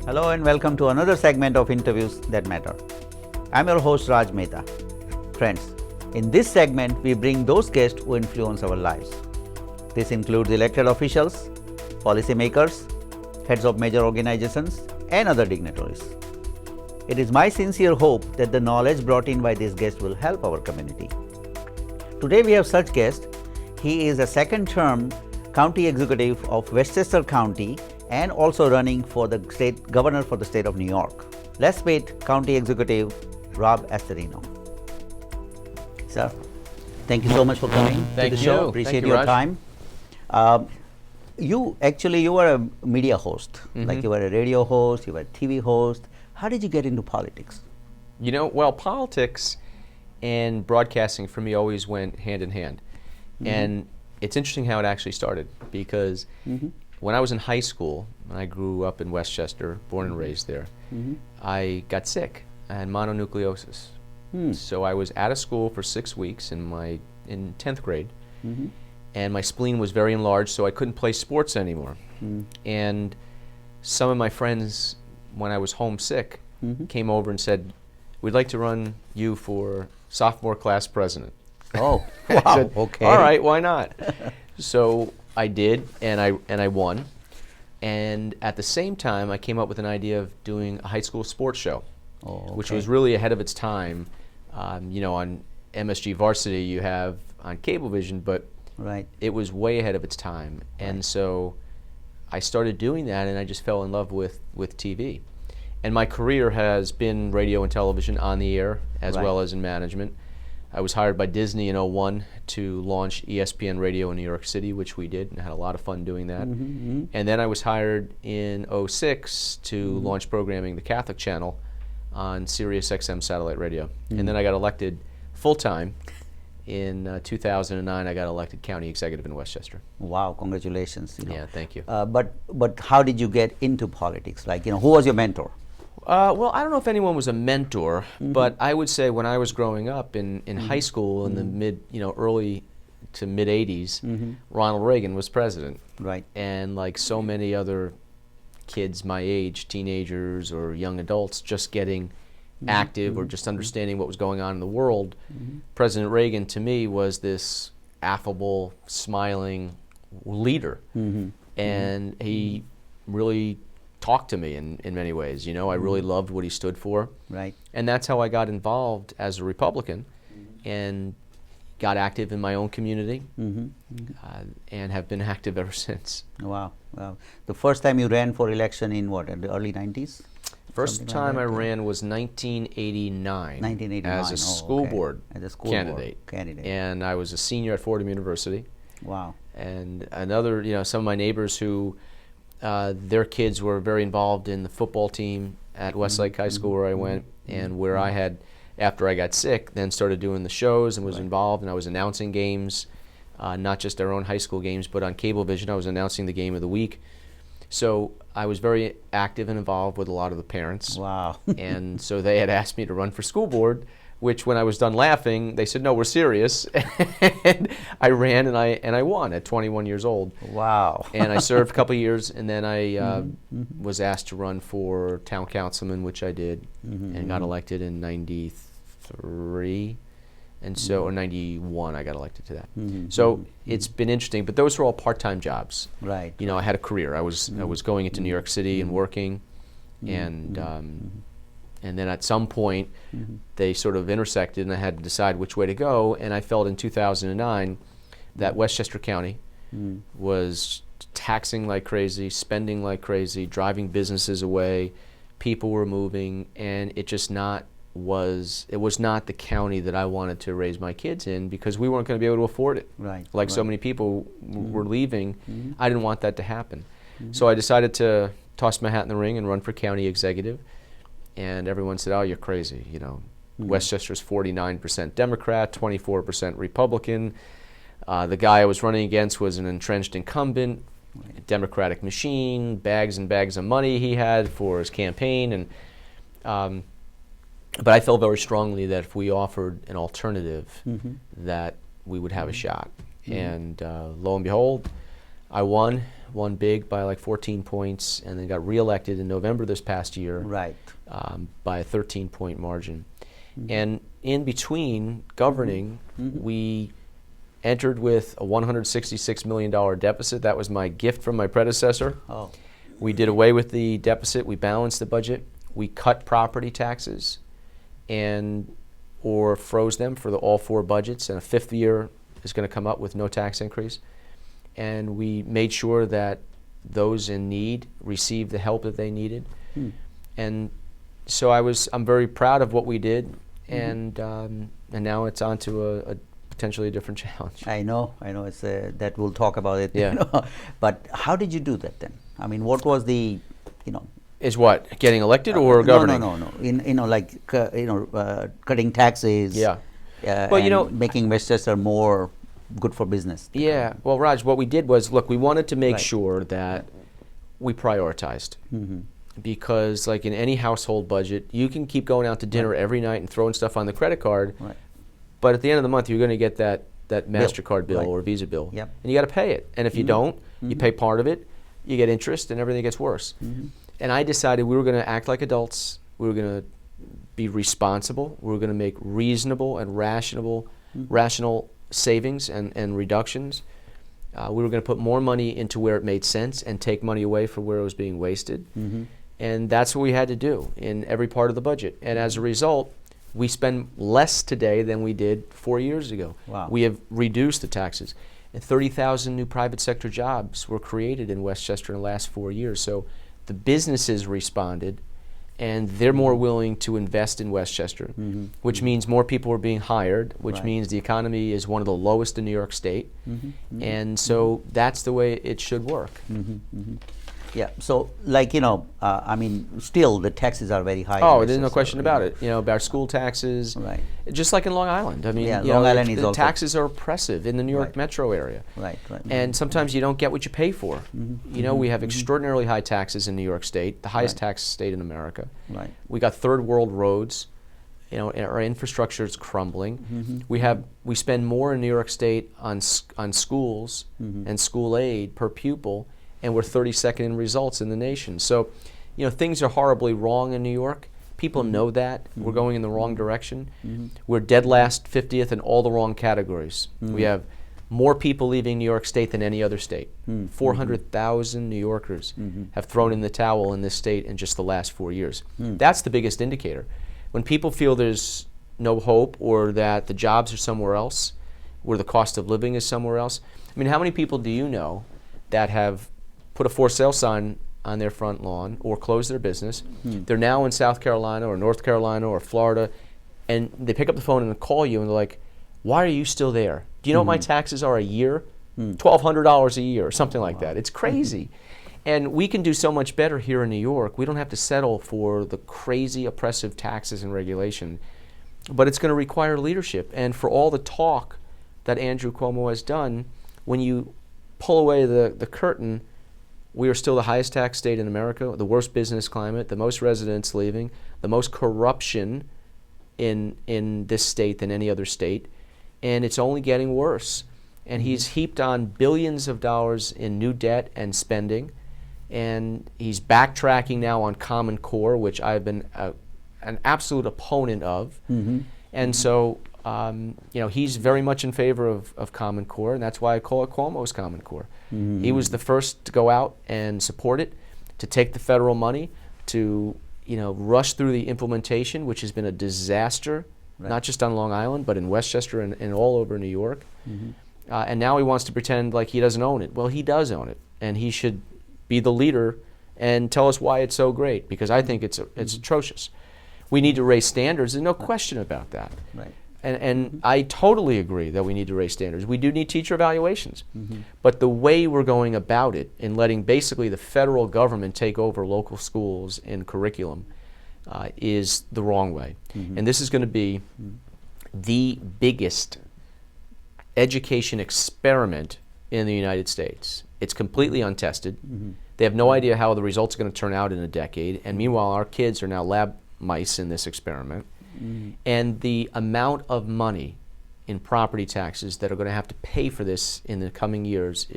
Hello and welcome to another segment of Interviews That Matter. I'm your host Raj Mehta. Friends, in this segment we bring those guests who influence our lives. This includes elected officials, policymakers, heads of major organizations and other dignitaries. It is my sincere hope that the knowledge brought in by these guests will help our community. Today we have such guest. He is a second-term county executive of Westchester County and also running for the state governor for the state of New York. Let's meet County Executive Rob Astorino. Sir, thank you so much for coming to the show. Appreciate your time. You were a media host, like you were a radio host, you were a TV host. How did you get into politics? You know, well, politics and broadcasting for me always went hand in hand. And it's interesting how it actually started because when I was in high school, and I grew up in Westchester, born and raised there, I got sick. I had mononucleosis. So I was out of school for 6 weeks in 10th grade, and my spleen was very enlarged, so I couldn't play sports anymore. And some of my friends, when I was homesick, came over and said, "We'd like to run you for sophomore class president." Oh, wow! Said, okay. All right, why not? So I did, and I won. And at the same time, I came up with an idea of doing a high school sports show, which was really ahead of its time. You know, on MSG Varsity, you have on Cablevision, but it was way ahead of its time. And so I started doing that, and I just fell in love with TV. And my career has been radio and television on the air, as well as in management. I was hired by Disney in 2001 to launch ESPN Radio in New York City, which we did, and had a lot of fun doing that. And then I was hired in 2006 to launch programming the Catholic Channel on Sirius XM satellite radio. And then I got elected full-time. In 2009, I got elected county executive in Westchester. Wow, congratulations. Yeah, thank you. But how did you get into politics? Like, who was your mentor? Well, I don't know if anyone was a mentor, but I would say when I was growing up in high school in the early to mid 80s, Ronald Reagan was president. Right. And like so many other kids my age, teenagers or young adults, just getting active or just understanding what was going on in the world, President Reagan to me was this affable, smiling leader. And he really talked to me in many ways. You know, I really loved what he stood for. Right. And that's how I got involved as a Republican and got active in my own community and have been active ever since. Wow. Wow. The first time you ran for election in what, in the early 90s? First time I ran was 1989. 1989. As a school board candidate. And I was a senior at Fordham University. Wow. And another, some of my neighbors who their kids were very involved in the football team at Westlake High School where I went, and where I had, after I got sick, then started doing the shows and was involved, and I was announcing games, not just our own high school games, but on Cablevision I was announcing the game of the week. So I was very active and involved with a lot of the parents. Wow. And so they had asked me to run for school board, which when I was done laughing, they said, "No, we're serious." And I ran and I won at 21 years old. Wow. And I served a couple of years, and then I was asked to run for town councilman, which I did, and got elected in 93. And so, or 91, I got elected to that. So it's been interesting, but those were all part-time jobs. Right. You know, I had a career. I was going into New York City and working, and then at some point, they sort of intersected, and I had to decide which way to go. And I felt in 2009 that Westchester County was taxing like crazy, spending like crazy, driving businesses away, people were moving, and it was not the county that I wanted to raise my kids in because we weren't going to be able to afford it. Right. Like so many people were leaving, I didn't want that to happen. So I decided to toss my hat in the ring and run for county executive. And everyone said, "Oh, you're crazy. Westchester's 49% Democrat, 24% Republican. The guy I was running against was an entrenched incumbent, Democratic machine, bags and bags of money he had for his campaign." And but I felt very strongly that if we offered an alternative, that we would have a shot. And lo and behold, I won big by like 14 points, and then got reelected in November this past year. Right. By a 13-point margin. And in between governing, we entered with a $166 million deficit. That was my gift from my predecessor. Oh. We did away with the deficit. We balanced the budget. We cut property taxes or froze them for all 4 budgets, and a 5th year is going to come up with no tax increase. And we made sure that those in need received the help that they needed. And so I'm very proud of what we did, and now it's on to a potentially a different challenge. I know. It's that we'll talk about it. Yeah. You know? But how did you do that then? I mean, what was the, Is what, getting elected or governing? No. Cutting taxes. Yeah. Well, making Westchester more good for business. Yeah. Well, Raj, what we did was, look, we wanted to make sure that we prioritized. Because like in any household budget, you can keep going out to dinner every night and throwing stuff on the credit card, but at the end of the month, you're going to get that MasterCard bill or Visa bill, and you got to pay it. And if you don't, you pay part of it, you get interest, and everything gets worse. And I decided we were going to act like adults. We were going to be responsible. We were going to make reasonable and rational savings and reductions. We were going to put more money into where it made sense and take money away from where it was being wasted. And that's what we had to do in every part of the budget. And as a result, we spend less today than we did 4 years ago. Wow. We have reduced the taxes. And 30,000 new private sector jobs were created in Westchester in the last 4 years. So the businesses responded, and they're more willing to invest in Westchester, which means more people are being hired, which means the economy is one of the lowest in New York State. And so that's the way it should work. Yeah. So, I mean, still the taxes are very high. Oh, there's no question about it. About school taxes. Right. Just like in Long Island. I mean, Long Island is the also taxes are oppressive in the New York metro area. Right. And sometimes you don't get what you pay for. We have extraordinarily high taxes in New York State, the highest tax state in America. Right. We got third world roads. Our infrastructure is crumbling. We spend more in New York State on schools and school aid per pupil, and we're 32nd in results in the nation. So, things are horribly wrong in New York. People know that. We're going in the wrong direction. We're dead last 50th in all the wrong categories. We have more people leaving New York State than any other state. 400,000 New Yorkers have thrown in the towel in this state in just the last 4 years. That's the biggest indicator. When people feel there's no hope, or that the jobs are somewhere else, where the cost of living is somewhere else. I mean, how many people do you know that have put a for sale sign on their front lawn or closed their business? They're now in South Carolina or North Carolina or Florida, and they pick up the phone and call you and they're like, why are you still there? Do you know what my taxes are a year? $1,200 a year or something like that. It's crazy. And we can do so much better here in New York. We don't have to settle for the crazy oppressive taxes and regulation, but it's going to require leadership. And for all the talk that Andrew Cuomo has done, when you pull away the curtain, we are still the highest tax state in America, the worst business climate, the most residents leaving, the most corruption in this state than any other state, and it's only getting worse. And he's heaped on billions of dollars in new debt and spending, and he's backtracking now on Common Core, which I've been an absolute opponent of. And so he's very much in favor of Common Core, and that's why I call it Cuomo's Common Core. He was the first to go out and support it, to take the federal money, to rush through the implementation, which has been a disaster, not just on Long Island, but in Westchester and all over New York. And now he wants to pretend like he doesn't own it. Well, he does own it, and he should be the leader and tell us why it's so great, because I think it's atrocious. We need to raise standards. There's no question about that. Right. And I totally agree that we need to raise standards. We do need teacher evaluations. But the way we're going about it, in letting basically the federal government take over local schools and curriculum, is the wrong way. And this is going to be the biggest education experiment in the United States. It's completely untested. They have no idea how the results are going to turn out in a decade. And meanwhile, our kids are now lab mice in this experiment. And the amount of money in property taxes that are going to have to pay for this in the coming years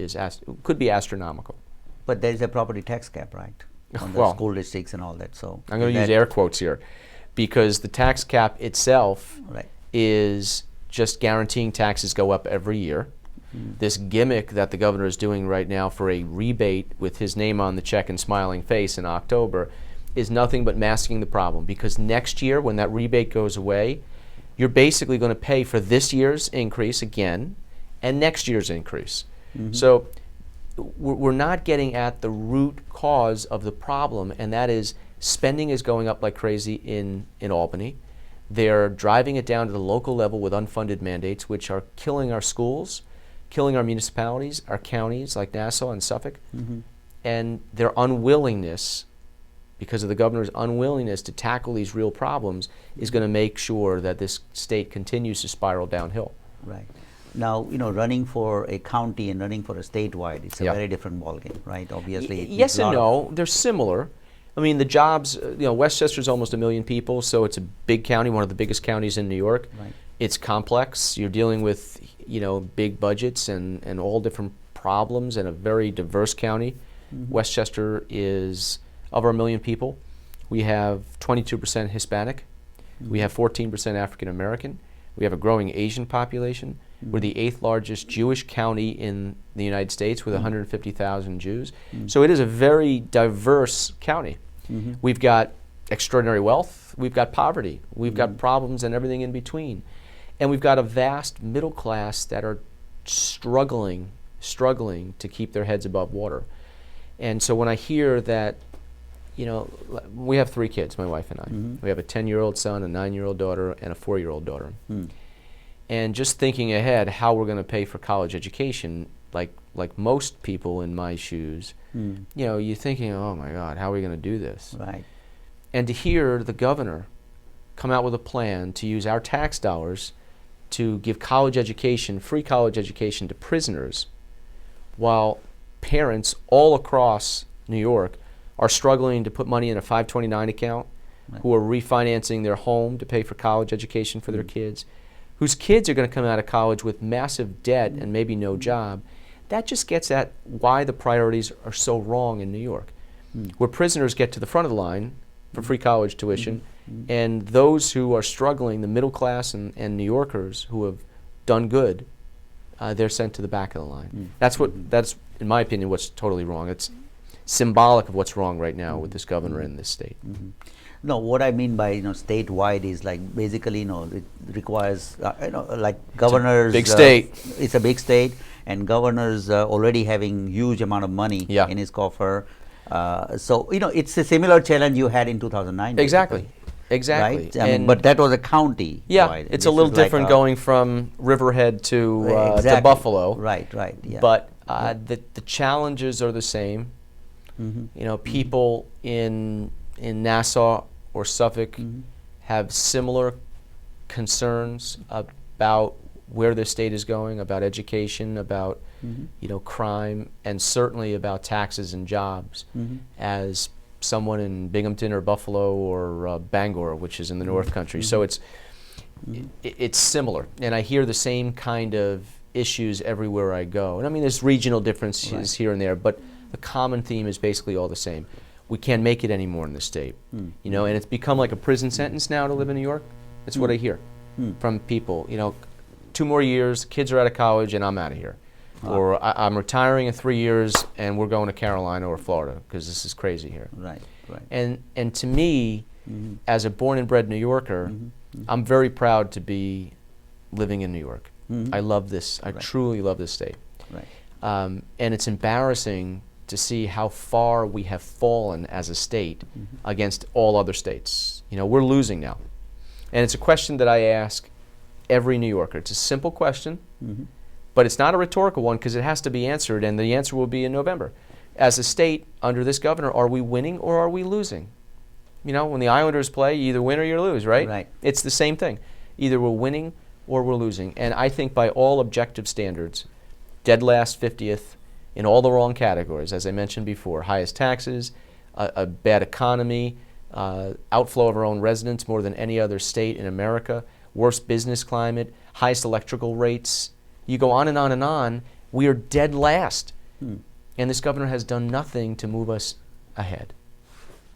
could be astronomical. But there is a property tax cap, right? On the Well, school districts and all that. So I'm going to use air quotes here, because the tax cap itself right. is just guaranteeing taxes go up every year. This gimmick that the governor is doing right now for a rebate with his name on the check and smiling face in October is nothing but masking the problem, because next year when that rebate goes away, you're basically going to pay for this year's increase again and next year's increase. So we're not getting at the root cause of the problem, and that is spending is going up like crazy in Albany. They're driving it down to the local level with unfunded mandates, which are killing our schools, killing our municipalities, our counties like Nassau and Suffolk, and their unwillingness, because of the governor's unwillingness to tackle these real problems, is going to make sure that this state continues to spiral downhill. Right. Now, running for a county and running for a statewide, it's a very different ballgame, right? Obviously. Yes and no. They're similar. I mean, the jobs, Westchester's almost 1 million people, so it's a big county, one of the biggest counties in New York. Right. It's complex. You're dealing with, big budgets and all different problems in a very diverse county. Westchester is, of our 1 million people, we have 22% Hispanic. We have 14% African American. We have a growing Asian population. We're the 8th largest Jewish county in the United States with 150,000 Jews. So it is a very diverse county. We've got extraordinary wealth. We've got poverty. We've got problems and everything in between. And we've got a vast middle class that are struggling to keep their heads above water. And so when I hear that, we have 3 kids, my wife and I. We have a 10-year-old son, a 9-year-old daughter, and a 4-year-old daughter. And just thinking ahead how we're going to pay for college education, like most people in my shoes, you're thinking, oh my God, how are we going to do this? Right. And to hear the governor come out with a plan to use our tax dollars to give college education, free college education to prisoners, while parents all across New York are struggling to put money in a 529 account, who are refinancing their home to pay for college education for their kids, whose kids are going to come out of college with massive debt and maybe no job. That just gets at why the priorities are so wrong in New York, where prisoners get to the front of the line for free college tuition, and those who are struggling, the middle class and New Yorkers who have done good, they're sent to the back of the line. That's, in my opinion, what's totally wrong. It's symbolic of what's wrong right now with this governor in this state. No, what I mean by statewide is like basically it requires like governors. Big state. It's a big state, and governors already having huge amount of money in his coffer. So it's a similar challenge you had in 2009. Exactly. Exactly. Right? I mean, but that was a county. Yeah, wide. it's a little different going from Riverhead to Buffalo. Right. Yeah. But the challenges are the same. People in Nassau or Suffolk have similar concerns about where the state is going, about education, about crime, and certainly about taxes and jobs, as someone in Binghamton or Buffalo or Bangor, which is in the North Country. So it's similar, and I hear the same kind of issues everywhere I go. And I mean, there's regional differences here and there, but the common theme is basically all the same. We can't make it anymore in the state, and it's become like a prison sentence now to live in New York. That's what I hear from people. 2 more years, kids are out of college, and I'm out of here. Or I'm retiring in 3 years, and we're going to Carolina or Florida because this is crazy here. Right. And to me, as a born and bred New Yorker, I'm very proud to be living in New York. I love this. I truly love this state. Right. And it's embarrassing to see how far we have fallen as a state against all other states. We're losing now. And it's a question that I ask every New Yorker. It's a simple question, but it's not a rhetorical one because it has to be answered, and the answer will be in November. As a state, under this governor, are we winning or are we losing? When the Islanders play, you either win or you lose, right? Right. It's the same thing. Either we're winning or we're losing. And I think by all objective standards, dead last 50th in all the wrong categories, as I mentioned before: highest taxes, a bad economy, outflow of our own residents more than any other state in America, worst business climate, highest electrical rates. You go on and on and on. We are dead last. And this governor has done nothing to move us ahead.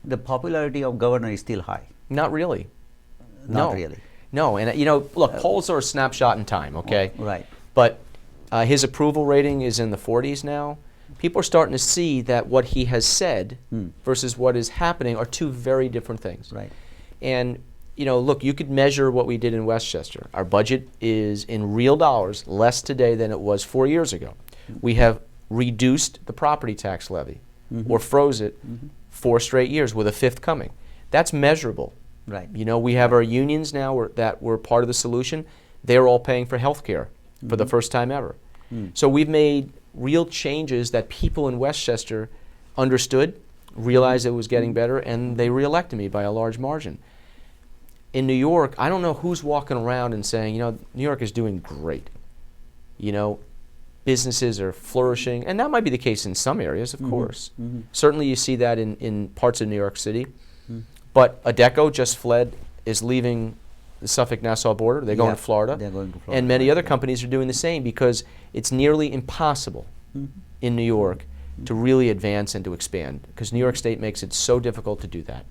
The popularity of governor is still high. Not really. Not No. really. No, and you know, look, polls are a snapshot in time, okay? Right. But his approval rating is in the 40s now. People are starting to see that what he has said versus what is happening are two very different things. Right. And you know, look, you could measure what we did in Westchester. Our budget is in real dollars less today than it was 4 years ago. We have reduced the property tax levy or froze it 4 straight years with a 5th coming. That's measurable. Right. You know, we have our unions now that were part of the solution. They're all paying for health care for the first time ever. So we've made real changes that people in Westchester understood, realized it was getting better, and they reelected me by a large margin. In New York, I don't know who's walking around and saying, you know, New York is doing great. You know, businesses are flourishing, and that might be the case in some areas, of course. Certainly you see that in parts of New York City. But Adecco just is leaving the Suffolk-Nassau border. They're going to Florida. They're going to Florida. And many other companies are doing the same because it's nearly impossible in New York to really advance and to expand because New York State makes it so difficult to do that.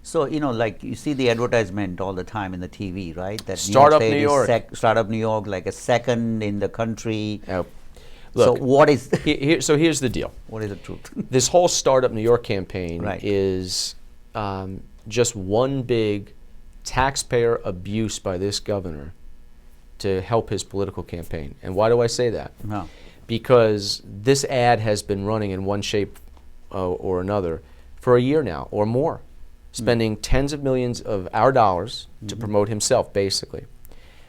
So, you know, like you see the advertisement all the time in the TV, right? That Startup New New York York. State is Startup New York, like a second in the country. Look, so what is so here's the deal. what is the truth? This whole Startup New York campaign Right. is just one big taxpayer abuse by this governor to help his political campaign. And why do I say that? No. Because this ad has been running in one shape or another for a year now or more, spending tens of millions of our dollars to promote himself, basically.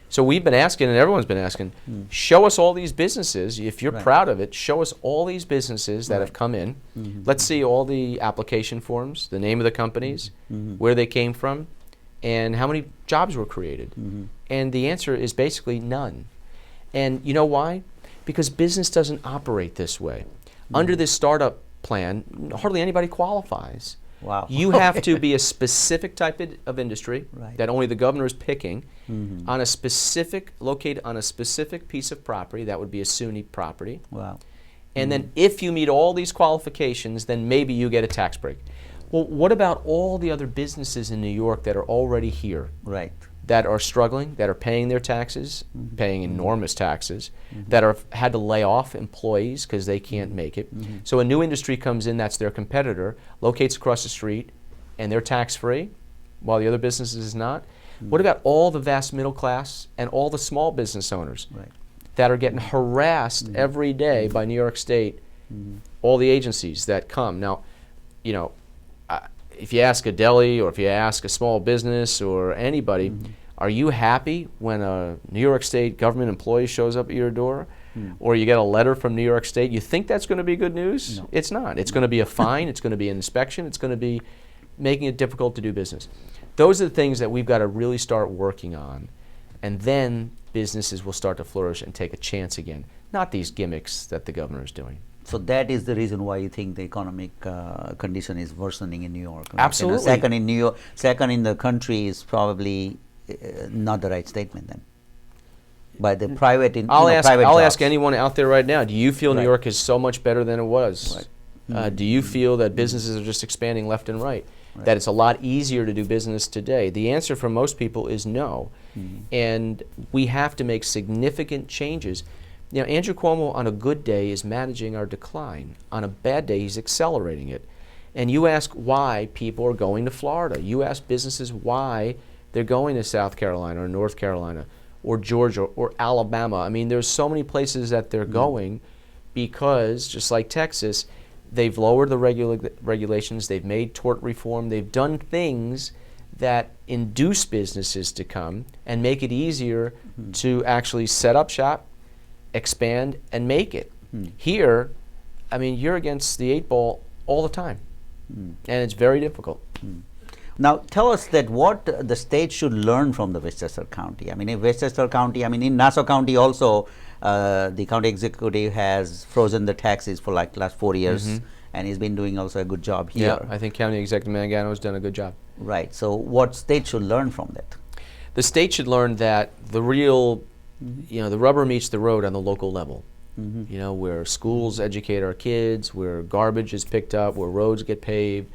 So we've been asking, and everyone's been asking, show us all these businesses. If you're proud of it, show us all these businesses that have come in. Let's see all the application forms, the name of the companies, where they came from, and how many jobs were created. And the answer is basically none. And you know why? Because business doesn't operate this way. Under this startup plan, hardly anybody qualifies. Wow. You have to be a specific type of industry that only the governor is picking on a specific, located on a specific piece of property. That would be a SUNY property. Wow. And then if you meet all these qualifications, then maybe you get a tax break. Well, what about all the other businesses in New York that are already here? Right. That are struggling, that are paying their taxes, paying enormous taxes, that are had to lay off employees because they can't make it. So a new industry comes in that's their competitor, locates across the street, and they're tax-free, while the other businesses is not. What about all the vast middle class and all the small business owners that are getting harassed every day by New York State, all the agencies that come? Now, you know, if you ask a deli or if you ask a small business or anybody, are you happy when a New York State government employee shows up at your door or you get a letter from New York State? You think that's going to be good news? No. It's not. It's going to be a fine. It's going to be an inspection. It's going to be making it difficult to do business. Those are the things that we've got to really start working on, and then businesses will start to flourish and take a chance again, not these gimmicks that the governor is doing. So that is the reason why you think the economic condition is worsening in New York. Like, Absolutely. You know, second in New York, second in the country is probably not the right statement then. By the private, I'll private ask jobs. anyone out there right now. Do you feel New Right. York is so much better than it was? Right. Do you feel that businesses are just expanding left and right? That it's a lot easier to do business today? The answer for most people is no. And we have to make significant changes. You know, Andrew Cuomo on a good day is managing our decline. On a bad day, he's accelerating it. And you ask why people are going to Florida. You ask businesses why they're going to South Carolina or North Carolina or Georgia or Alabama. I mean, there's so many places that they're going because, just like Texas, they've lowered the regulations, they've made tort reform, they've done things that induce businesses to come and make it easier to actually set up shop, expand, and make it. Here, I mean, you're against the 8 ball all the time, and it's very difficult. Now, tell us that what the state should learn from the Westchester County. I mean, in Westchester County, I mean, in Nassau County also, the county executive has frozen the taxes for like last 4 years, and he's been doing also a good job here. Yeah, I think County Executive Mangano has done a good job. Right. So, what state should learn from that? The state should learn that the real you know, the rubber meets the road on the local level. You know, where schools educate our kids, where garbage is picked up, where roads get paved.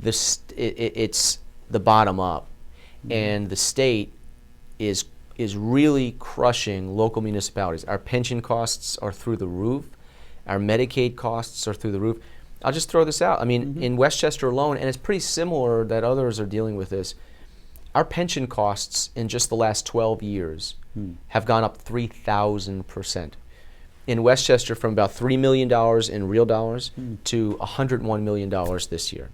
It's the bottom up, and the state is really crushing local municipalities. Our pension costs are through the roof. Our Medicaid costs are through the roof. I'll just throw this out. I mean, in Westchester alone, and it's pretty similar that others are dealing with this, our pension costs in just the last 12 years have gone up 3,000%. In Westchester, from about $3 million in real dollars to $101 million this year.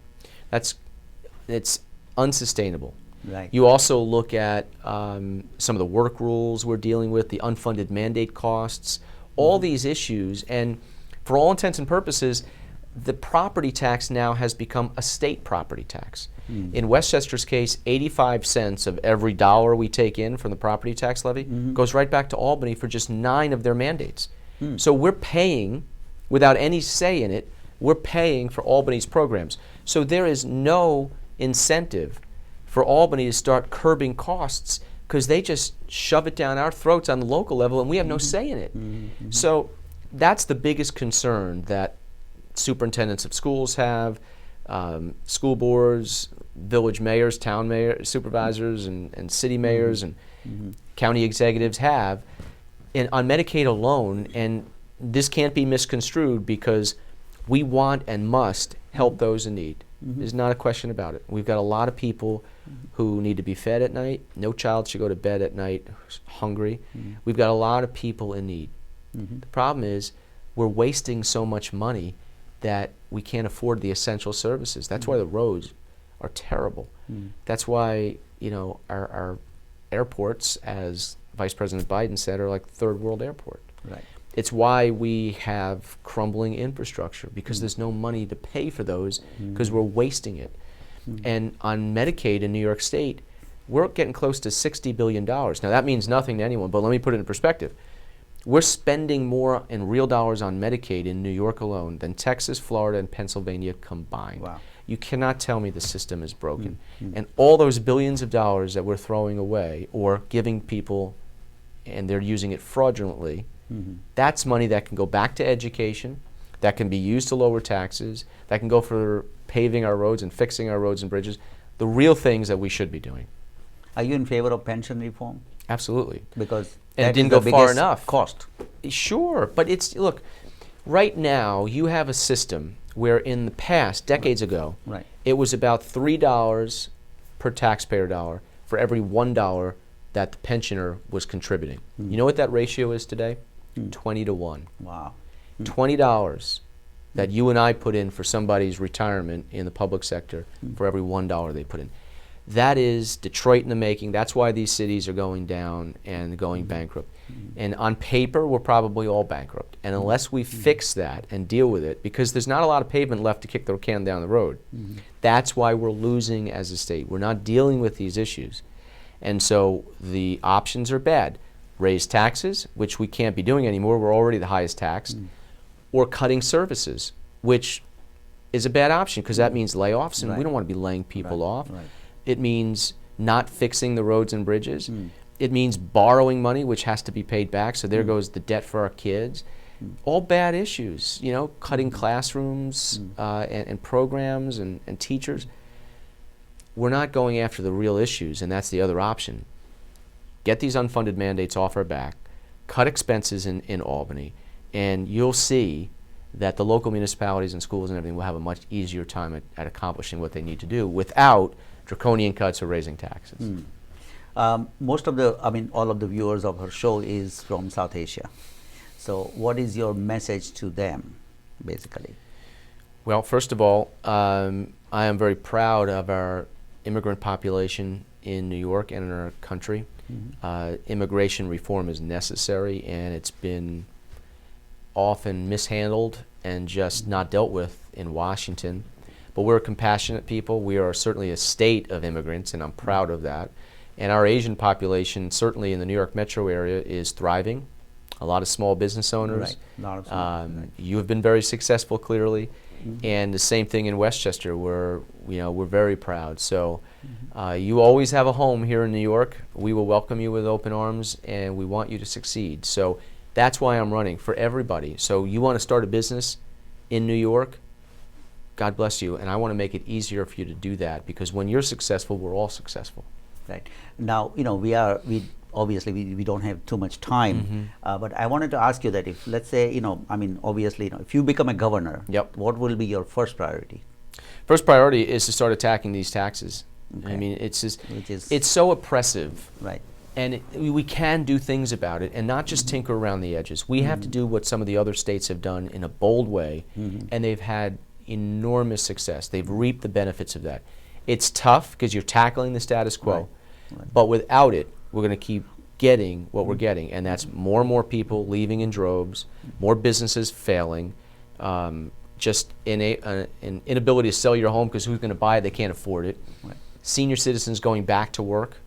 It's unsustainable. Right. You also look at some of the work rules we're dealing with, the unfunded mandate costs, all these issues, and for all intents and purposes, the property tax now has become a state property tax. In Westchester's case, 85 cents of every dollar we take in from the property tax levy goes right back to Albany for just 9 of their mandates. So we're paying, without any say in it, we're paying for Albany's programs. So there is no incentive for Albany to start curbing costs because they just shove it down our throats on the local level and we have no say in it. So that's the biggest concern that superintendents of schools have, school boards, village mayors, town mayors, supervisors, and city mayors and county executives have on Medicaid alone, and this can't be misconstrued because we want and must help those in need. There's not a question about it. We've got a lot of people who need to be fed at night. No child should go to bed at night hungry. We've got a lot of people in need. The problem is we're wasting so much money that we can't afford the essential services. That's why the roads are terrible. That's why, you know, our airports, as Vice President Biden said, are like third world airport. Right. It's why we have crumbling infrastructure, because there's no money to pay for those because we're wasting it. And on Medicaid in New York State, we're getting close to $60 billion. Now that means nothing to anyone, but let me put it in perspective. We're spending more in real dollars on Medicaid in New York alone than Texas, Florida, and Pennsylvania combined. Wow. You cannot tell me the system is broken. And all those billions of dollars that we're throwing away or giving people and they're using it fraudulently, that's money that can go back to education, that can be used to lower taxes, that can go for paving our roads and fixing our roads and bridges, the real things that we should be doing. Are you in favor of pension reform? Absolutely. Because and it that didn't is go the far biggest enough. Cost. Sure, but it's, look, right now you have a system where in the past, decades ago, it was about $3 per taxpayer dollar for every $1 that the pensioner was contributing. You know what that ratio is today? 20 to 1. Wow. $20 that you and I put in for somebody's retirement in the public sector for every $1 they put in. That is Detroit in the making. That's why these cities are going down and going bankrupt. And on paper, we're probably all bankrupt. And unless we fix that and deal with it, because there's not a lot of pavement left to kick the can down the road, that's why we're losing as a state. We're not dealing with these issues. And so the options are bad. Raise taxes, which we can't be doing anymore. We're already the highest taxed. Or cutting services, which is a bad option because that means layoffs, and we don't want to be laying people off. It means not fixing the roads and bridges. It means borrowing money, which has to be paid back, so there goes the debt for our kids. All bad issues, you know, cutting classrooms and programs and teachers. We're not going after the real issues, and that's the other option. Get these unfunded mandates off our back, cut expenses in Albany, and you'll see that the local municipalities and schools and everything will have a much easier time at accomplishing what they need to do without draconian cuts or raising taxes. Most of the, I mean, all of the viewers of her show is from South Asia. So what is your message to them, basically? Well, first of all, I am very proud of our immigrant population in New York and in our country. Immigration reform is necessary, and it's been often mishandled and just not dealt with in Washington. But we're compassionate people. We are certainly a state of immigrants, and I'm proud of that. And our Asian population, certainly in the New York metro area, is thriving. A lot of small business owners. You have been very successful, clearly. And the same thing in Westchester, where we're very proud. So you always have a home here in New York. We will welcome you with open arms, and we want you to succeed. So that's why I'm running, for everybody. So you want to start a business in New York, God bless you, and I want to make it easier for you to do that, because when you're successful, we're all successful. Right. Now, we obviously we don't have too much time, but I wanted to ask you that if, let's say, obviously, if you become a governor, Yep. what will be your first priority? First priority is to start attacking these taxes. Okay. I mean, it's so oppressive. Right. And we can do things about it, and not just tinker around the edges. We have to do what some of the other states have done in a bold way, and they've had enormous success. They've reaped the benefits of that. It's tough because you're tackling the status quo, Right. but without it, we're going to keep getting what we're getting, and that's more and more people leaving in droves, more businesses failing, just an inability to sell your home because who's going to buy it? They can't afford it. Right. Senior citizens going back to work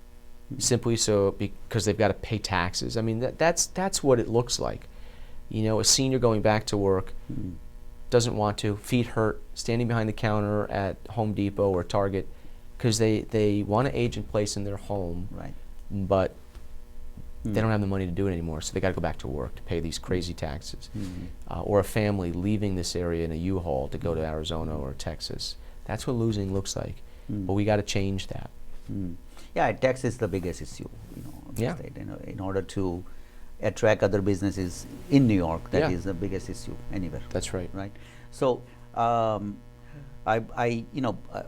simply because they've got to pay taxes. I mean, that's what it looks like. A senior going back to work doesn't want to, feet hurt, standing behind the counter at Home Depot or Target because they want to age in place in their home, Right. but they don't have the money to do it anymore, so they got to go back to work to pay these crazy taxes. Or a family leaving this area in a U-Haul to go to Arizona or Texas. That's what losing looks like, but we got to change that. Yeah, tax is the biggest issue, of the Yeah. state. In order to attract other businesses in New York, that Yeah. is the biggest issue anywhere. That's right. Right. So, I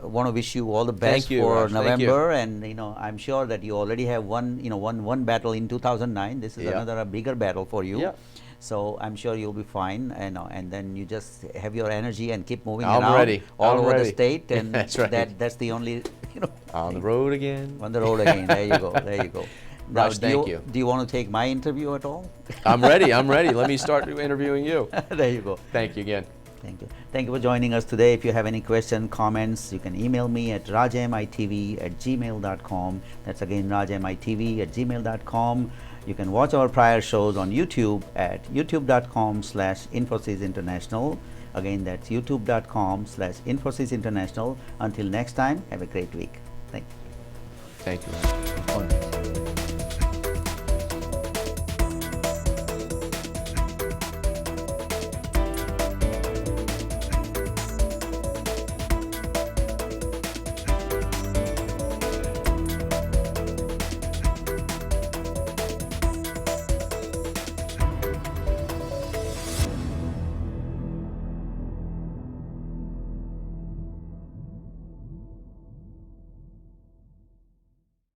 want to wish you all the best Thank you, for Raj. Thank you. November, and I'm sure that you already have won battle in 2009. This is Yeah. another bigger battle for you. Yeah. So I'm sure you'll be fine, and then you just have your energy and keep moving I'm around ready. all I'm over ready. the state, and That's right. that's the only On the road again. on the road again. There you go. There you go. Now, Raj, thank you. Do you want to take my interview at all? I'm ready. I'm ready. Let me start interviewing you. There you go. Thank you again. Thank you. Thank you for joining us today. If you have any questions, comments, you can email me at rajmitv@gmail.com. That's again rajmitv@gmail.com. You can watch our prior shows on YouTube at youtube.com/Infosys International. Again, that's youtube.com/Infosys International. Until next time, have a great week. Thank you. Thank you. Raj.